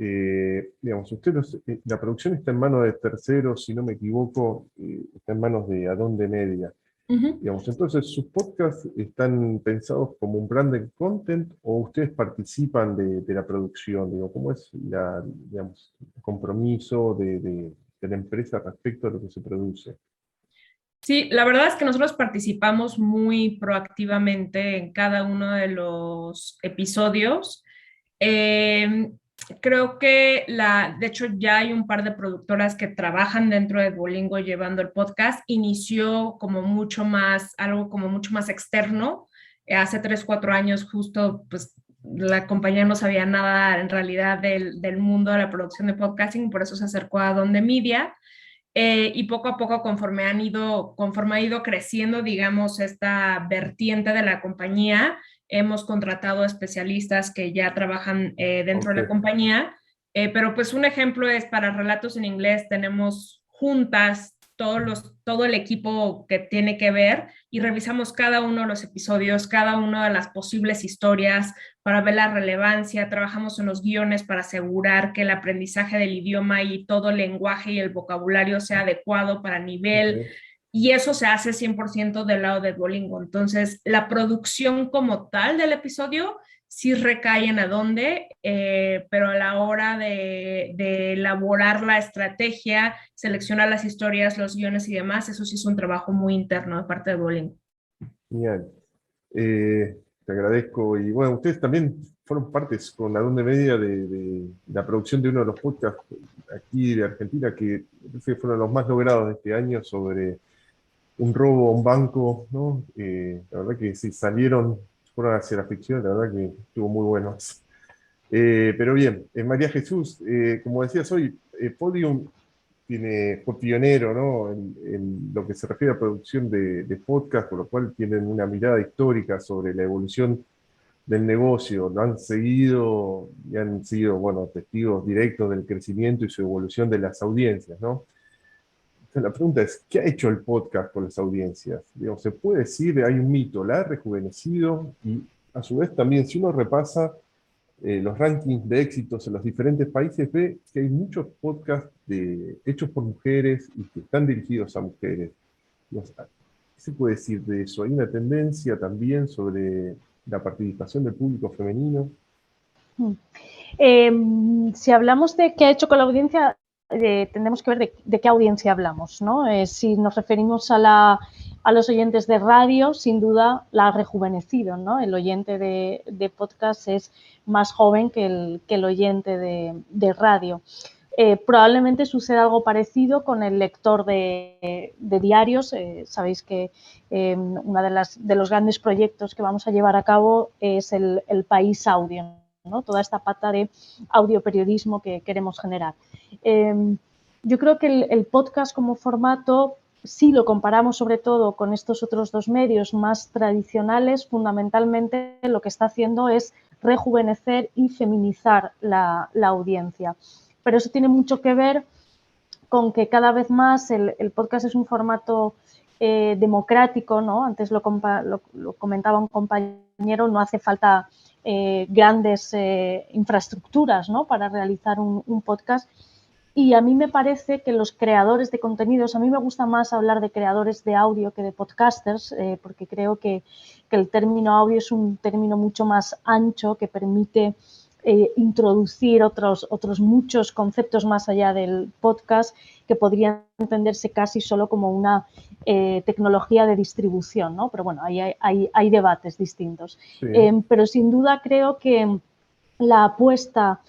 Digamos, la producción está en manos de terceros, si no me equivoco, está en manos de Adonde Media. Digamos, entonces, ¿sus podcasts están pensados como un branded content o ustedes participan de la producción? Digo, ¿cómo es digamos, el compromiso de la empresa respecto a lo que se produce? Sí, la verdad es que nosotros participamos muy proactivamente en cada uno de los episodios. Creo que de hecho ya hay un par de productoras que trabajan dentro de Duolingo llevando el podcast. Inició como algo como mucho más externo. Hace 3, 4 años justo pues la compañía no sabía nada en realidad del mundo de la producción de podcasting, por eso se acercó a Donde Media. Y poco a poco, conforme ha ido creciendo, digamos, esta vertiente de la compañía, hemos contratado especialistas que ya trabajan dentro de la compañía, pero pues un ejemplo es para Relatos en Inglés, tenemos juntas todo el equipo que tiene que ver y revisamos cada uno de los episodios, cada una de las posibles historias para ver la relevancia, trabajamos en los guiones para asegurar que el aprendizaje del idioma y todo el lenguaje y el vocabulario sea adecuado para nivel, y eso se hace 100% del lado de Duolingo. Entonces, la producción como tal del episodio sí recaen a dónde, pero a la hora de elaborar la estrategia, seleccionar las historias, los guiones y demás, eso sí es un trabajo muy interno de parte de Duolingo. Genial. Te agradezco. Y bueno, ustedes también fueron partes con la Donde Media de la producción de uno de los podcasts aquí de Argentina, que parece que fueron los más logrados de este año sobre un robo a un banco, ¿no? La verdad que si fueron hacia la ficción, la verdad que estuvo muy bueno. Pero bien, María Jesús, como decías hoy, Podium fue pionero, ¿no? En lo que se refiere a producción de podcast, por lo cual tienen una mirada histórica sobre la evolución del negocio, lo han seguido y han sido, bueno, testigos directos del crecimiento y su evolución de las audiencias, ¿no? Entonces, la pregunta es, ¿qué ha hecho el podcast con las audiencias? Digo, se puede decir, hay un mito, la ha rejuvenecido y a su vez también, si uno repasa los rankings de éxitos en los diferentes países, ve que hay muchos podcasts hechos por mujeres y que están dirigidos a mujeres. No sé, ¿qué se puede decir de eso? ¿Hay una tendencia también sobre la participación del público femenino? Si hablamos de qué ha hecho con la audiencia, tendremos que ver de qué audiencia hablamos, ¿no? Si nos referimos a los oyentes de radio, sin duda la ha rejuvenecido, ¿no? El oyente de podcast es más joven que el oyente de radio. Probablemente suceda algo parecido con el lector de diarios. Sabéis que uno de los grandes proyectos que vamos a llevar a cabo es el País Audio, ¿no? Toda esta pata de audioperiodismo que queremos generar. Yo creo que el podcast como formato, si lo comparamos sobre todo con estos otros dos medios más tradicionales, fundamentalmente lo que está haciendo es rejuvenecer y feminizar la audiencia. Pero eso tiene mucho que ver con que cada vez más el podcast es un formato democrático, ¿no? Antes lo comentaba un compañero, no hace falta grandes infraestructuras, ¿no? Para realizar un podcast. Y a mí me parece que los creadores de contenidos, a mí me gusta más hablar de creadores de audio que de podcasters, porque creo que el término audio es un término mucho más ancho que permite introducir otros muchos conceptos más allá del podcast que podrían entenderse casi solo como una tecnología de distribución, ¿no? Pero bueno, hay debates distintos. Sí. Pero sin duda creo que la apuesta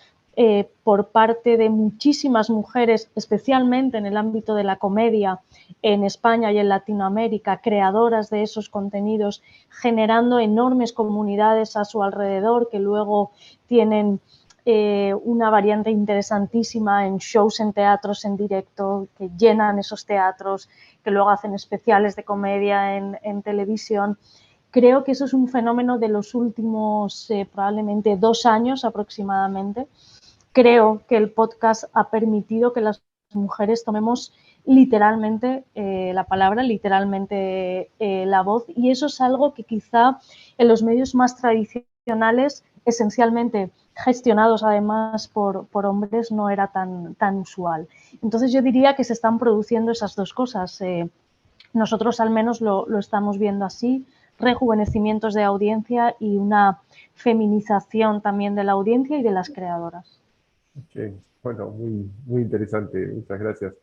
por parte de muchísimas mujeres, especialmente en el ámbito de la comedia en España y en Latinoamérica, creadoras de esos contenidos, generando enormes comunidades a su alrededor que luego tienen una variante interesantísima en shows en teatros en directo, que llenan esos teatros, que luego hacen especiales de comedia en televisión. Creo que eso es un fenómeno de los últimos probablemente 2 años aproximadamente. Creo que el podcast ha permitido que las mujeres tomemos literalmente la palabra, literalmente la voz, y eso es algo que quizá en los medios más tradicionales, esencialmente gestionados además por hombres, no era tan usual. Entonces yo diría que se están produciendo esas dos cosas. Nosotros al menos lo estamos viendo así, rejuvenecimientos de audiencia y una feminización también de la audiencia y de las creadoras. Okay. Bueno, muy, muy interesante, muchas gracias.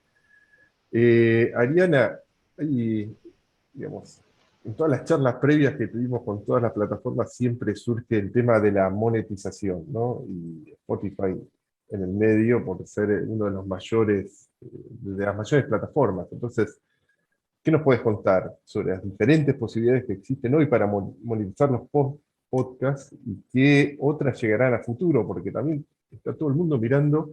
Ariana, digamos, en todas las charlas previas que tuvimos con todas las plataformas siempre surge el tema de la monetización, ¿no? Y Spotify en el medio por ser uno de los mayores, de las mayores plataformas. Entonces, ¿qué nos puedes contar sobre las diferentes posibilidades que existen hoy para monetizar los podcasts y qué otras llegarán a futuro? Porque también está todo el mundo mirando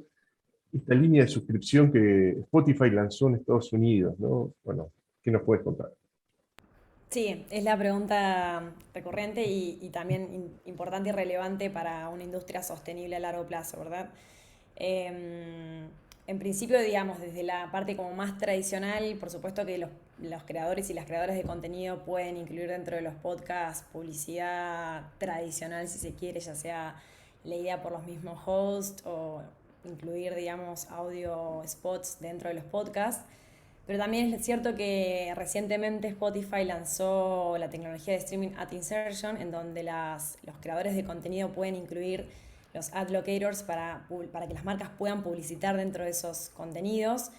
esta línea de suscripción que Spotify lanzó en Estados Unidos, ¿no? Bueno, ¿qué nos puedes contar? Sí, es la pregunta recurrente y también importante y relevante para una industria sostenible a largo plazo, ¿verdad? En principio, digamos, desde la parte como más tradicional, por supuesto que los creadores y las creadoras de contenido pueden incluir dentro de los podcasts publicidad tradicional, si se quiere, ya sea leída por los mismos hosts o incluir, digamos, audio spots dentro de los podcasts. Pero también es cierto que recientemente Spotify lanzó la tecnología de Streaming Ad Insertion, en donde los creadores de contenido pueden incluir los ad locators para que las marcas puedan publicitar dentro de esos contenidos.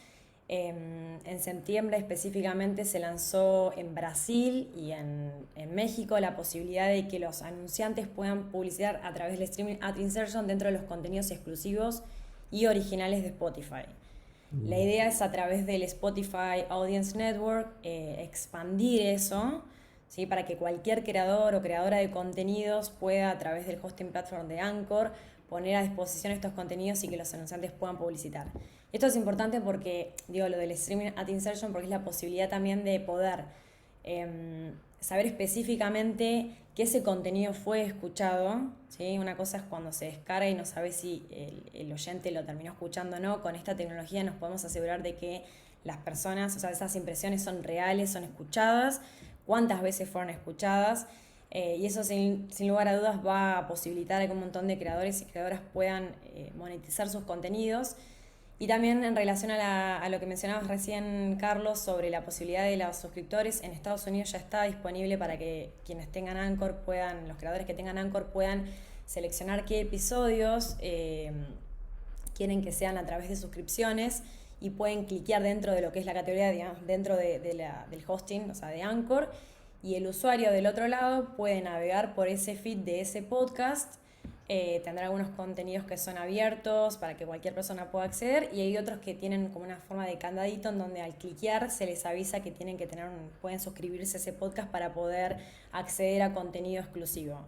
En septiembre específicamente se lanzó en Brasil y en México la posibilidad de que los anunciantes puedan publicitar a través del Streaming Ad Insertion dentro de los contenidos exclusivos y originales de Spotify. La idea es a través del Spotify Audience Network expandir eso, ¿sí? Para que cualquier creador o creadora de contenidos pueda a través del hosting platform de Anchor poner a disposición estos contenidos y que los anunciantes puedan publicitar. Esto es importante porque, digo, lo del Streaming Ad Insertion, porque es la posibilidad también de poder saber específicamente que ese contenido fue escuchado, ¿sí? Una cosa es cuando se descarga y no sabe si el oyente lo terminó escuchando o no. Con esta tecnología nos podemos asegurar de que las personas, o sea, esas impresiones son reales, son escuchadas, cuántas veces fueron escuchadas, y eso sin lugar a dudas va a posibilitar que un montón de creadores y creadoras puedan monetizar sus contenidos. Y también en relación a lo que mencionabas recién, Carlos, sobre la posibilidad de los suscriptores, en Estados Unidos ya está disponible para que quienes tengan Anchor los creadores que tengan Anchor puedan seleccionar qué episodios quieren que sean a través de suscripciones y pueden cliquear dentro de lo que es la categoría, digamos, dentro del hosting, o sea, de Anchor, y el usuario del otro lado puede navegar por ese feed de ese podcast. Tendrá algunos contenidos que son abiertos para que cualquier persona pueda acceder, y hay otros que tienen como una forma de candadito en donde al cliquear se les avisa que tienen que pueden suscribirse a ese podcast para poder acceder a contenido exclusivo.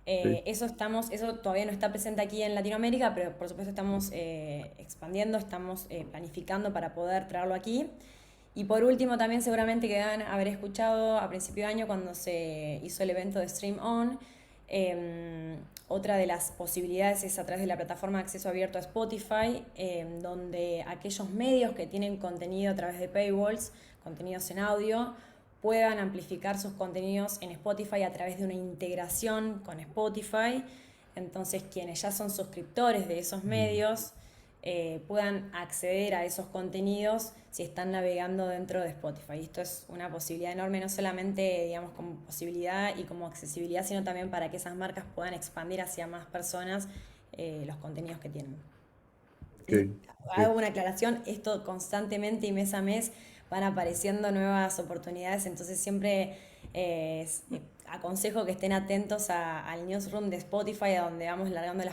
Sí. Eso todavía no está presente aquí en Latinoamérica, pero por supuesto estamos expandiendo, estamos planificando para poder traerlo aquí. Y por último, también seguramente que van a haber escuchado a principio de año cuando se hizo el evento de Stream On. Otra de las posibilidades es a través de la plataforma de acceso abierto a Spotify, donde aquellos medios que tienen contenido a través de paywalls, contenidos en audio, puedan amplificar sus contenidos en Spotify a través de una integración con Spotify. Entonces, quienes ya son suscriptores de esos medios puedan acceder a esos contenidos si están navegando dentro de Spotify. Esto es una posibilidad enorme, no solamente, digamos, como posibilidad y como accesibilidad, sino también para que esas marcas puedan expandir hacia más personas los contenidos que tienen. Okay. Hago una aclaración, esto constantemente y mes a mes van apareciendo nuevas oportunidades, entonces siempre aconsejo que estén atentos al newsroom de Spotify, a donde vamos largando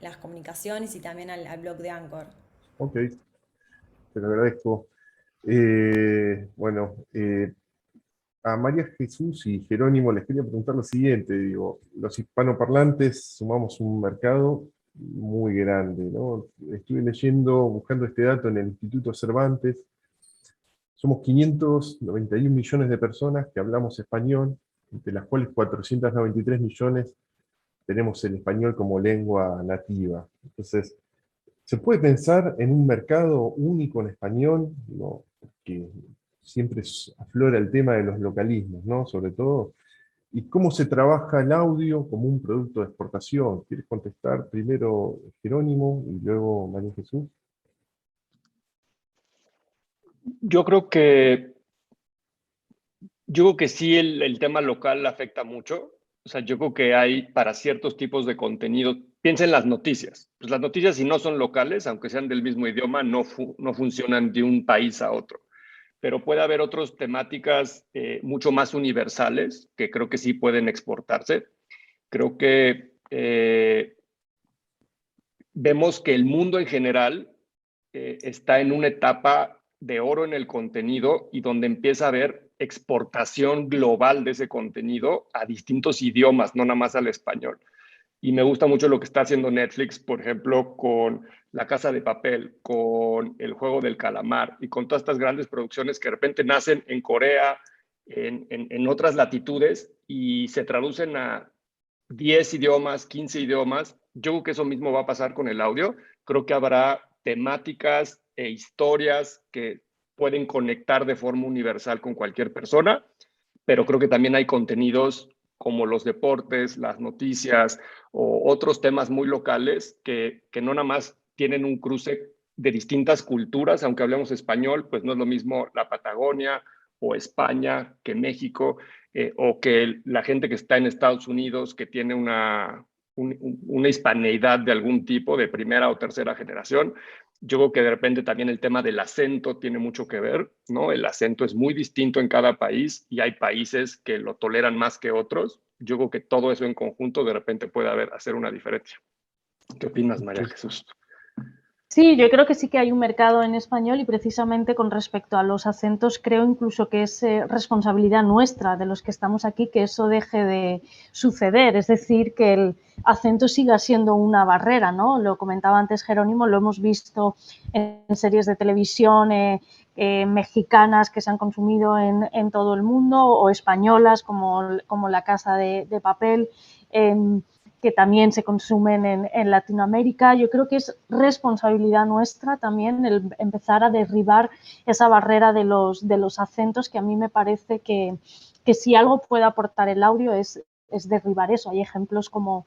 las comunicaciones, y también al blog de Anchor. Ok, te lo agradezco. Bueno, a María Jesús y Jerónimo les quería preguntar lo siguiente. Digo, los hispanoparlantes sumamos un mercado muy grande, ¿no? Estuve buscando este dato en el Instituto Cervantes. Somos 591 millones de personas que hablamos español, de las cuales 493 millones tenemos el español como lengua nativa. Entonces, ¿se puede pensar en un mercado único en español? ¿No? Que siempre aflora el tema de los localismos, ¿no? Sobre todo. ¿Y cómo se trabaja el audio como un producto de exportación? ¿Quieres contestar primero Jerónimo y luego María Jesús? Yo creo que sí el tema local afecta mucho. O sea, yo creo que hay para ciertos tipos de contenido, piensa en las noticias. Pues las noticias, si no son locales, aunque sean del mismo idioma, no funcionan de un país a otro. Pero puede haber otras temáticas mucho más universales que creo que sí pueden exportarse. Creo que vemos que el mundo en general está en una etapa de oro en el contenido, y donde empieza a haber exportación global de ese contenido a distintos idiomas, no nada más al español. Y me gusta mucho lo que está haciendo Netflix, por ejemplo, con La Casa de Papel, con El Juego del Calamar y con todas estas grandes producciones que de repente nacen en Corea, en otras latitudes, y se traducen a 10 idiomas, 15 idiomas. Yo creo que eso mismo va a pasar con el audio. Creo que habrá temáticas e historias que pueden conectar de forma universal con cualquier persona, pero creo que también hay contenidos como los deportes, las noticias o otros temas muy locales que no nada más tienen un cruce de distintas culturas, aunque hablemos español, pues no es lo mismo la Patagonia o España que México, o que la gente que está en Estados Unidos, que tiene una hispaneidad de algún tipo, de primera o tercera generación. Yo creo que de repente también el tema del acento tiene mucho que ver, ¿no? El acento es muy distinto en cada país y hay países que lo toleran más que otros. Yo creo que todo eso en conjunto de repente puede hacer una diferencia. ¿Qué opinas, María Jesús? Sí, yo creo que sí que hay un mercado en español y precisamente con respecto a los acentos creo incluso que es responsabilidad nuestra de los que estamos aquí que eso deje de suceder, es decir, que el acento siga siendo una barrera, ¿no? Lo comentaba antes Jerónimo, lo hemos visto en series de televisión mexicanas que se han consumido en todo el mundo o españolas como La Casa de Papel, que también se consumen en Latinoamérica. Yo creo que es responsabilidad nuestra también el empezar a derribar esa barrera de los acentos, que a mí me parece que si algo puede aportar el audio es derribar eso. Hay ejemplos como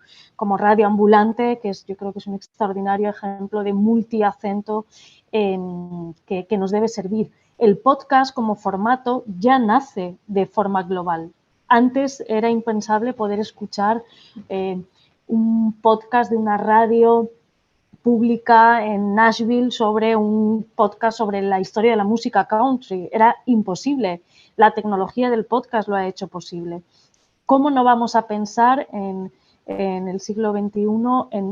Radio Ambulante, que yo creo que es un extraordinario ejemplo de multiacento que nos debe servir. El podcast como formato ya nace de forma global. Antes era impensable poder escuchar un podcast de una radio pública en Nashville sobre un podcast sobre la historia de la música country. Era imposible. La tecnología del podcast lo ha hecho posible. ¿Cómo no vamos a pensar en el siglo XXI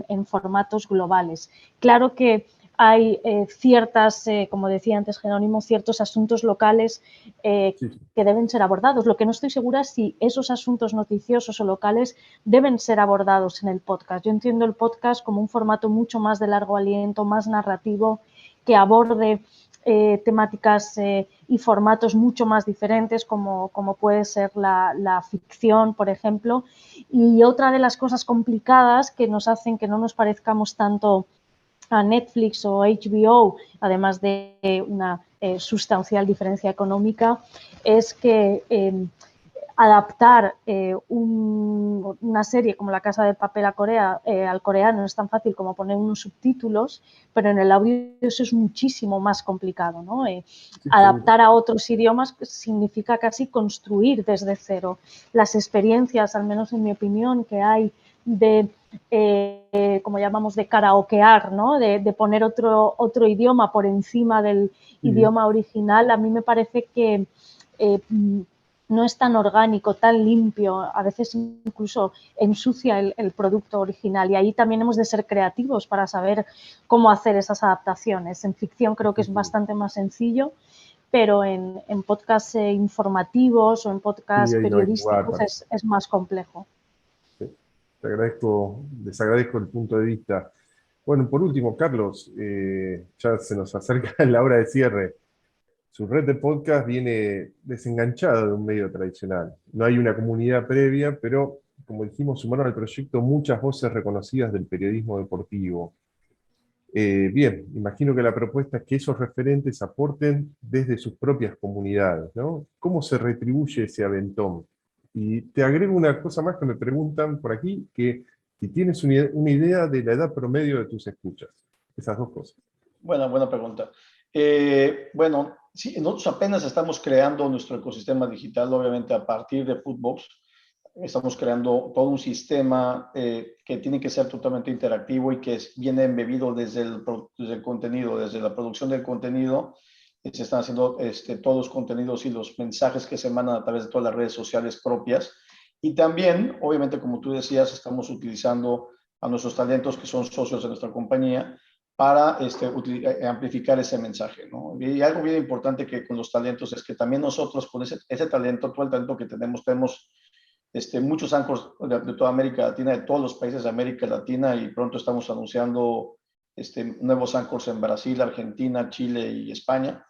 en formatos globales? Claro que hay ciertas, como decía antes Jerónimo, ciertos asuntos locales que deben ser abordados. Lo que no estoy segura es si esos asuntos noticiosos o locales deben ser abordados en el podcast. Yo entiendo el podcast como un formato mucho más de largo aliento, más narrativo, que aborde temáticas y formatos mucho más diferentes como puede ser la ficción, por ejemplo. Y otra de las cosas complicadas que nos hacen que no nos parezcamos tanto a Netflix o HBO, además de una sustancial diferencia económica, es que adaptar una serie como La Casa de Papel a Corea al coreano es tan fácil como poner unos subtítulos, pero en el audio eso es muchísimo más complicado, ¿no? Adaptar a otros idiomas significa casi construir desde cero. Las experiencias, al menos en mi opinión, que hay de como llamamos, de karaokear, ¿no? De poner otro idioma por encima del idioma original, a mí me parece que no es tan orgánico, tan limpio, a veces incluso ensucia el producto original, y ahí también hemos de ser creativos para saber cómo hacer esas adaptaciones. En ficción creo que es bastante más sencillo, pero en podcasts informativos o en podcasts periodísticos es más complejo. Les agradezco el punto de vista. Bueno, por último, Carlos, ya se nos acerca la hora de cierre. Su red de podcast viene desenganchada de un medio tradicional. No hay una comunidad previa, pero, como dijimos, sumaron al proyecto muchas voces reconocidas del periodismo deportivo. Bien, imagino que la propuesta es que esos referentes aporten desde sus propias comunidades, ¿no? ¿Cómo se retribuye ese aventón? Y te agrego una cosa más que me preguntan por aquí, que si tienes una idea de la edad promedio de tus escuchas. Esas dos cosas. Buena pregunta. Bueno, sí, nosotros apenas estamos creando nuestro ecosistema digital, obviamente a partir de Footbox. Estamos creando todo un sistema que tiene que ser totalmente interactivo y que viene embebido desde el contenido, desde la producción del contenido. Se están haciendo todos los contenidos y los mensajes que se mandan a través de todas las redes sociales propias. Y también, obviamente, como tú decías, estamos utilizando a nuestros talentos que son socios de nuestra compañía para amplificar ese mensaje, ¿no? Y algo bien importante que con los talentos es que también nosotros con ese talento, todo el talento que tenemos muchos anchors de toda América Latina, de todos los países de América Latina, y pronto estamos anunciando nuevos anchors en Brasil, Argentina, Chile y España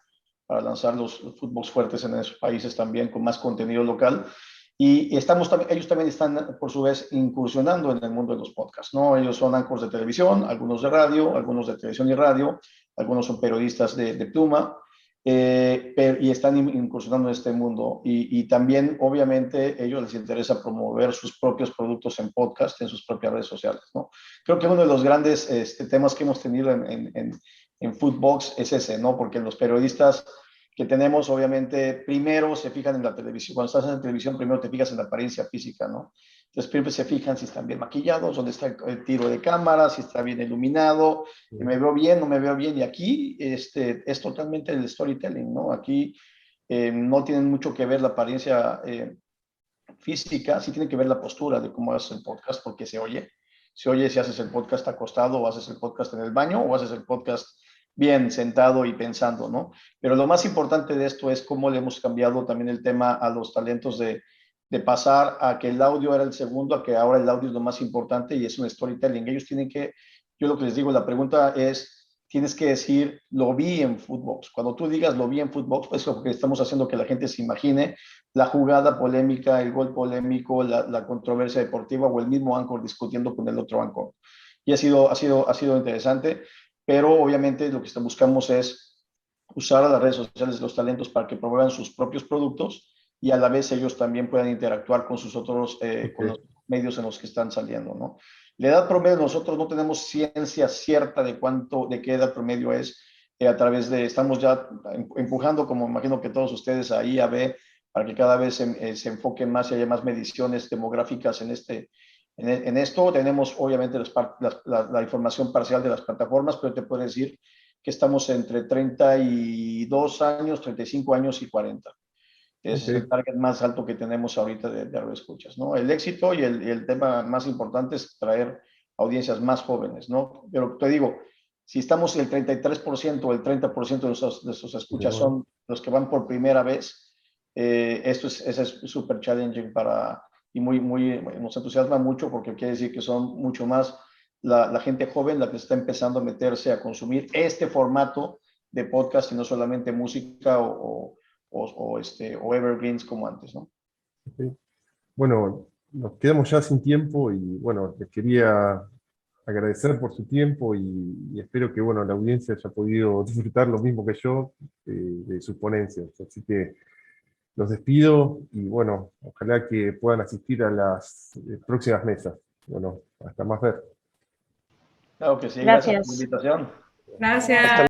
para lanzar los Footbox fuertes en esos países también con más contenido local. Y ellos también están, por su vez, incursionando en el mundo de los podcasts, ¿no? Ellos son anchors de televisión, algunos de radio, algunos de televisión y radio, algunos son periodistas de pluma, y están incursionando en este mundo. Y también, obviamente, ellos les interesa promover sus propios productos en podcast, en sus propias redes sociales, ¿no? Creo que uno de los grandes temas que hemos tenido en en Footbox es ese, ¿no? Porque los periodistas que tenemos, obviamente, primero se fijan en la televisión. Cuando estás en televisión, primero te fijas en la apariencia física, ¿no? Entonces, primero se fijan si están bien maquillados, dónde está el tiro de cámara, si está bien iluminado, me veo bien, no me veo bien. Y aquí es totalmente el storytelling, ¿no? Aquí no tienen mucho que ver la apariencia física, sí tiene que ver la postura de cómo haces el podcast, porque se oye. Se oye si haces el podcast acostado o haces el podcast en el baño o haces el podcast bien sentado y pensando, ¿no? Pero lo más importante de esto es cómo le hemos cambiado también el tema a los talentos de pasar a que el audio era el segundo, a que ahora el audio es lo más importante y es un storytelling. Ellos tienen que, yo lo que les digo, la pregunta es, tienes que decir, lo vi en Footbox. Cuando tú digas lo vi en Footbox, pues lo que estamos haciendo que la gente se imagine la jugada polémica, el gol polémico, la controversia deportiva o el mismo Anchor discutiendo con el otro Anchor. Y ha sido interesante, pero obviamente lo que buscamos es usar a las redes sociales de los talentos para que promuevan sus propios productos y a la vez ellos también puedan interactuar con sus otros, con los medios en los que están saliendo, ¿no? La edad promedio, nosotros no tenemos ciencia cierta de qué edad promedio es, a través de, estamos ya empujando, como imagino que todos ustedes, a IAB, para que cada vez se enfoque más y haya más mediciones demográficas en esto. Tenemos obviamente la información parcial de las plataformas, pero te puedo decir que estamos entre 32 años, 35 años y 40. Ese es el target más alto que tenemos ahorita de escuchas, ¿no? El éxito y el tema más importante es traer audiencias más jóvenes, ¿no? Pero te digo, si estamos el 33% o el 30% de nuestros escuchas son los que van por primera vez, ese es súper challenging y nos entusiasma mucho porque quiere decir que son mucho más la gente joven la que está empezando a meterse a consumir este formato de podcast y no solamente música o evergreens como antes, ¿no? Okay. Bueno, nos quedamos ya sin tiempo y bueno, les quería agradecer por su tiempo y espero que bueno, la audiencia haya podido disfrutar lo mismo que yo de sus ponencias. Así que los despido y bueno, ojalá que puedan asistir a las próximas mesas. Bueno, hasta más ver. Claro que sí, Gracias. gracias por la invitación. Gracias.